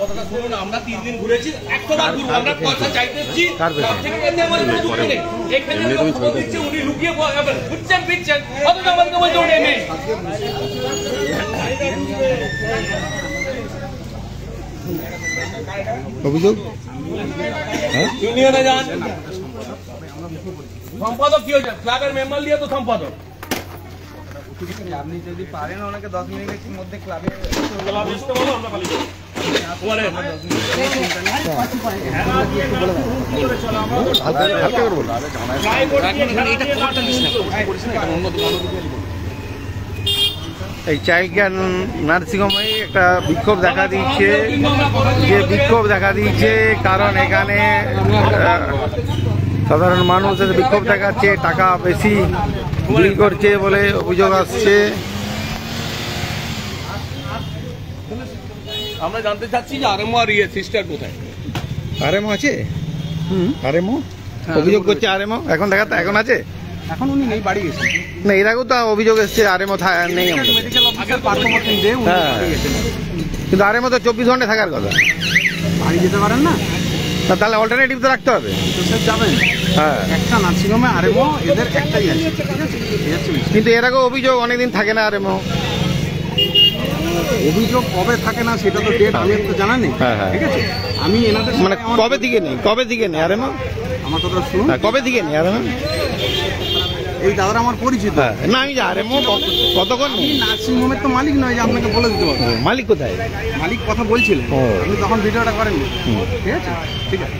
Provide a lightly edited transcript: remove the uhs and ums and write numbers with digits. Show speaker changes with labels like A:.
A: কথাটা শুনুন, আমরা 3 দিন ঘুরেছি, 100 বার ঘুরবো, আমরা পয়সা চাইতেছি, তার থেকে এতে আমাদের কোনো দুঃখ নেই। এখানে খবর দিচ্ছে উনি লুকিয়ে ঘুরছেন ফিরছেন, অথচ আমাদেরকে বলছে উনি নেই।
B: অভিযোগ
A: ইউনিয়নে যান, সম্পাদক কি হয়েছে, ক্লাবের মেম্বার দিয়ে তো সম্পাদক।
C: আপনি যদি পারেন ওনাকে 10 মিনিটের মধ্যে ক্লাবে
A: আসতে বলো, আমরা পালিয়ে যাবো।
B: এই চাইল্ড কেয়ার নার্সিংহোমে একটা বিক্ষোভ দেখা দিচ্ছে, যে বিক্ষোভ দেখা দিচ্ছে কারণ এখানে সাধারণ মানুষ বিক্ষোভ দেখাচ্ছে, টাকা বেশি বিল করছে বলে অভিযোগ আসছে।
A: আমরা জানতে চাচ্ছি যে আরএমও আর সিস্টার কোথায়?
B: আরএমও আছে, আরএমও অভিযোগ করছে, আরএমও এখন দেখাতে এখন আছে,
C: এখন উনি নেই, বাড়ি গেছেন।
B: না এর আগেও তো অভিযোগ এসছে আরএমও নেই,
C: মেডিকেল অফিসার পারফরমেন্স দিয়ে উনি বাড়ি গেছেন।
B: কিন্তু আরএমও তো 24 ঘন্টা থাকার কথা,
C: বাড়ি যেতে পারেন না?
B: তাহলে অল্টারনেটিভ তো রাখতে হবে।
C: স্যার যাবেন,
B: হ্যাঁ
C: একটা নার্সিংহোমে আরএমও এদের একটাই আছে, ঠিক আছে?
B: কিন্তু এর আগেও অভিযোগ অনেকদিন থাকে না আরএমও।
C: অভিযোগ কবে থাকে না সেটা তো ডেট আমি তো জানা নেই, ঠিক আছে? আমি এনাদের
B: মানে কবে থেকে নেই আরএমও,
C: আমার কথা শুনুন,
B: কবে থেকে নেই আরএমও?
C: এই দাদারা আমার পরিচিত।
B: না আমি যে আরএমও কতক্ষণ নেই,
C: নার্সিংহোমের তো মালিক নয় যে আপনাকে বলে দিতে পারবো।
B: মালিক কোথায়?
C: মালিক কথা বলছিলেন, আপনি তখন ভিডিওটা করেননি, ঠিক আছে? ঠিক আছে।